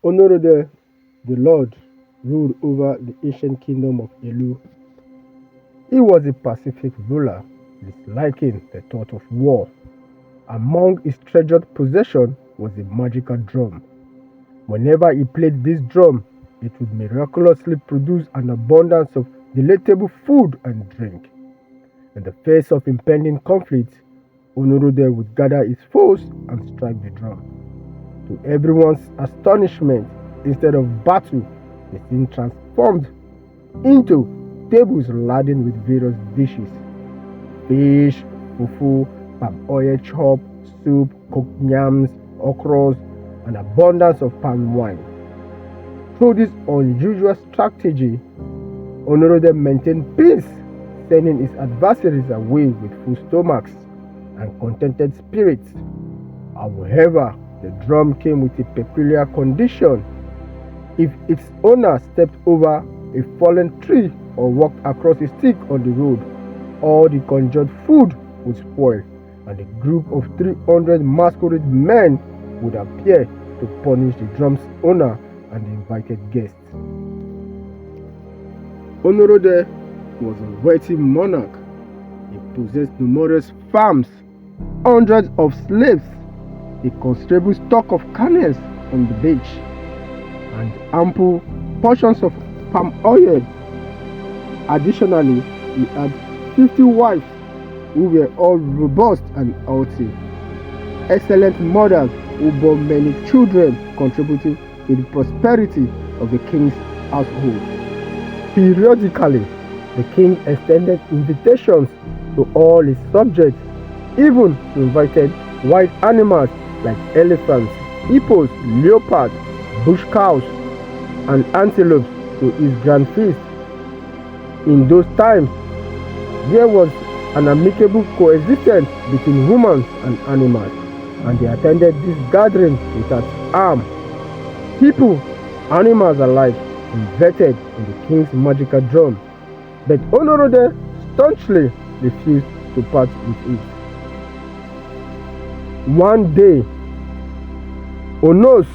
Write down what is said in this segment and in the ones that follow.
Honorode, the Lord, ruled over the ancient kingdom of Elu. He was a pacific ruler, disliking the thought of war. Among his treasured possessions was a magical drum. Whenever he played this drum, it would miraculously produce an abundance of delectable food and drink. In the face of impending conflict, Honorode would gather his foes and strike the drum. To everyone's astonishment, instead of battle, the scene transformed into tables laden with various dishes: fish, fufu, palm oil chop, soup, cooked yams, okras, and abundance of palm wine. Through this unusual strategy, Honorode maintained peace, sending his adversaries away with full stomachs and contented spirits. However, the drum came with a peculiar condition. If its owner stepped over a fallen tree or walked across a stick on the road, all the conjured food would spoil, and a group of 300 masquerade men would appear to punish the drum's owner and the invited guests. Honorode was a wealthy monarch. He possessed numerous farms, hundreds of slaves, a considerable stock of camels on the beach, and ample portions of palm oil. Additionally, he had 50 wives who were all robust and healthy, excellent mothers who bore many children, contributing to the prosperity of the king's household. Periodically, the king extended invitations to all his subjects, even invited wild animals like elephants, hippos, leopards, bush cows, and antelopes to his grand feast. In those times, there was an amicable coexistence between humans and animals, and they attended this gathering without harm. People, animals alike, invited in the king's magical drum, but Honorode staunchly refused to part with it. One day, Onos,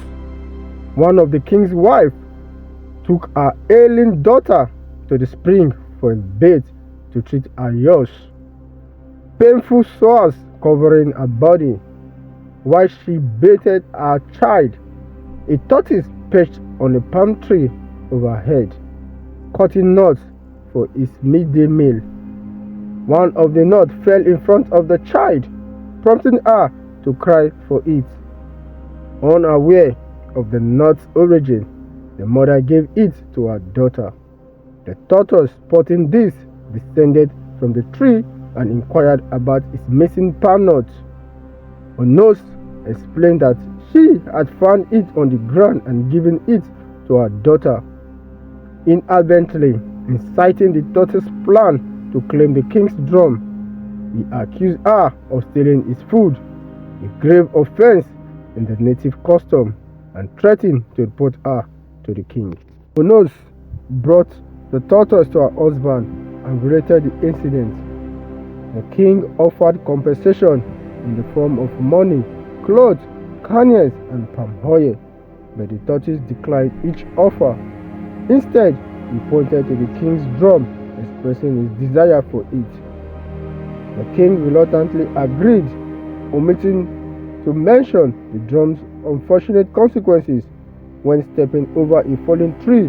one of the king's wives, took her ailing daughter to the spring for a bath to treat her yaws. Painful sores covering her body. While she bathed her child, a tortoise perched on a palm tree overhead, cutting nuts for his midday meal. One of the nuts fell in front of the child, prompting her to cry for it. Unaware of the nut's origin, the mother gave it to her daughter. The tortoise, spotting this, descended from the tree and inquired about its missing palm nut. Onos explained that she had found it on the ground and given it to her daughter, inadvertently inciting the tortoise's plan to claim the king's drum. He accused her of stealing his food, a grave offense in the native custom, and threatened to report her to the king. Onos brought the tortoise to her husband and related the incident. The king offered compensation in the form of money, clothes, carnets, and palm oil, but the tortoise declined each offer. Instead, he pointed to the king's drum, expressing his desire for it. The king reluctantly agreed, omitting to mention the drum's unfortunate consequences when stepping over a fallen tree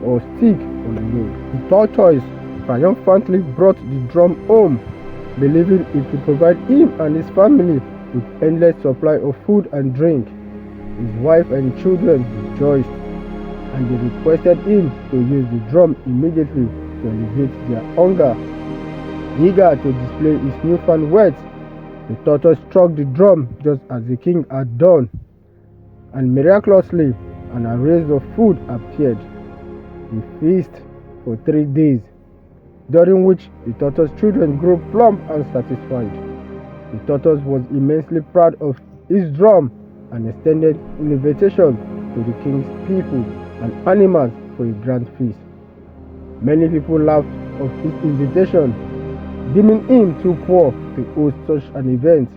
or stick on the road. The tortoise triumphantly brought the drum home, believing it would provide him and his family with endless supply of food and drink. His wife and children rejoiced, and they requested him to use the drum immediately to alleviate their hunger. Eager to display his newfound wealth, the tortoise struck the drum just as the king had done, and miraculously an array of food appeared. He feasted for 3 days, during which the tortoise's children grew plump and satisfied. The tortoise was immensely proud of his drum and extended an invitation to the king's people and animals for a grand feast. Many people laughed of his invitation, deeming him too poor to host such an event.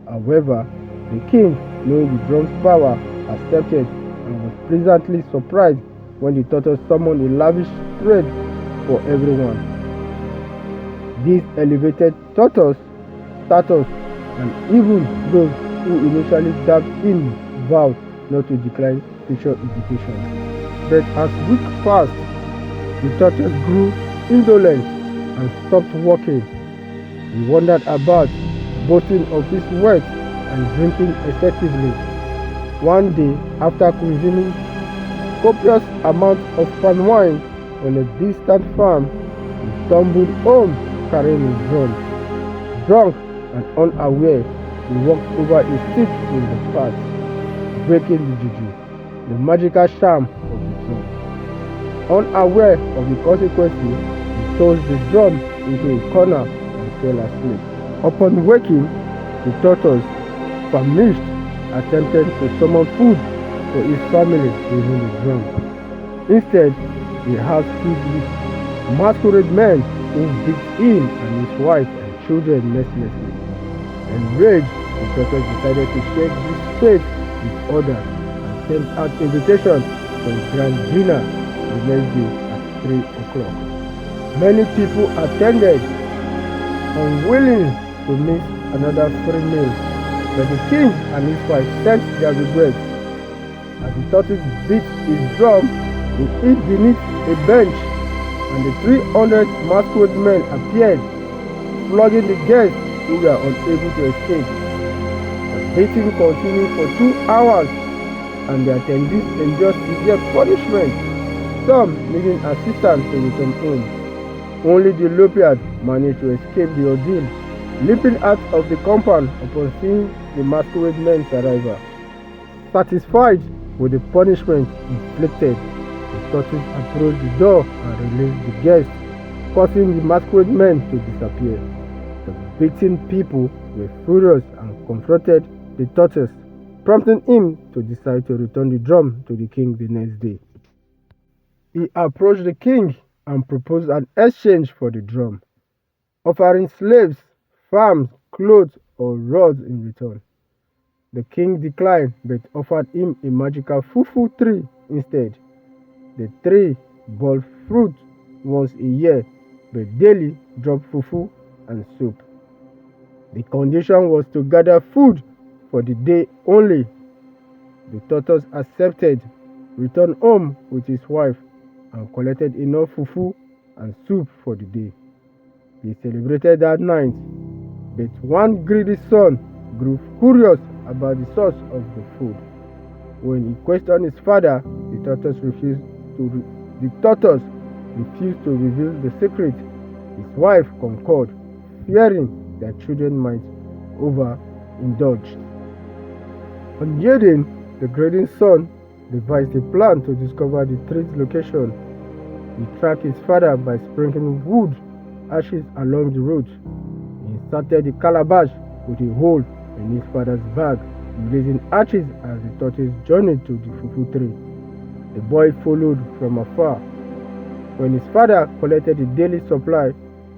However, the king, knowing the drum's power, accepted and was pleasantly surprised when the tortoise summoned a lavish trade for everyone. This elevated Tortoise status, and even those who initially dabbed in vowed not to decline future education. But as weeks passed, the tortoise grew indolent and stopped walking. He wandered about, boasting of his wealth and drinking excessively. One day, after consuming copious amounts of palm wine on a distant farm, he stumbled home carrying his drum. Drunk and unaware, he walked over a stick in the path, breaking the juju, the magical charm of the drum. Unaware of the consequences, he tossed the drum into a corner and fell asleep. Upon waking, the tortoise, famished, attempted to summon food for his family using the drum. Instead, the house filled with masquerade men who beat him and his wife and children mercilessly. Enraged, the tortoise decided to share this fate with others and sent out invitations for a grand dinner the next day at 3 o'clock. Many people attended, unwilling to miss another free meal, but the king and his wife sent their regrets. As the tortoise beat his drum, he hid beneath a bench, and the 300 masquerade men appeared, flogging the guests who were unable to escape. The beating continued for 2 hours, and the attendees endured severe punishment, some needing assistance to return home. Only the leopard managed to escape the ordeal, leaping out of the compound upon seeing the masquerade men's arrival. Satisfied with the punishment inflicted, the tortoise approached the door and released the guests, causing the masquerade men to disappear. The beaten people were furious and confronted the tortoise, prompting him to decide to return the drum to the king the next day. He approached the king and proposed an exchange for the drum, offering slaves, farms, clothes, or rods in return. The king declined but offered him a magical fufu tree instead. The tree bore fruit once a year but daily dropped fufu and soup. The condition was to gather food for the day only. The tortoise accepted, returned home with his wife, and collected enough fufu and soup for the day. They celebrated that night, but one greedy son grew curious about the source of the food. When he questioned his father, the tortoise refused to reveal the secret. His wife concurred, fearing that children might overindulge. On yielding, the greedy son devised a plan to discover the tree's location. He tracked his father by sprinkling wood ashes along the road. He inserted the calabash with a hole in his father's bag, releasing ashes as the tortoise journeyed to the fufu tree. The boy followed from afar. When his father collected the daily supply,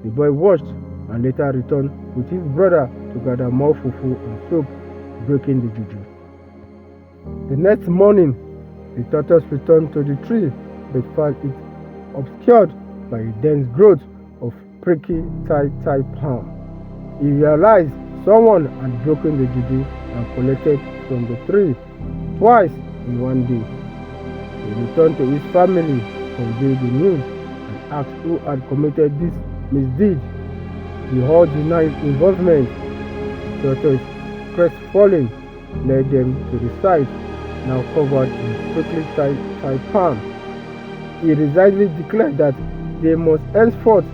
the boy watched and later returned with his brother to gather more fufu and soup, breaking the juju. The next morning, the tortoise returned to the tree but found it obscured by a dense growth of prickly tai palm. He realized someone had broken the juju and collected from the tree twice in one day. He returned to his family, conveyed the news, and asked who had committed this misdeed. They all denied involvement. The tortoise, crestfallen, led them to the site, now covered in prickly tai palm. He resignedly declared that they must henceforth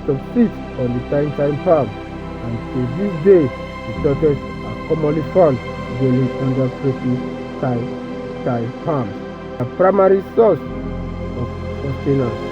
subsist on the tai palm, and to this day the tortoise are commonly found dwelling under prickly tai palms, a primary source of sustenance.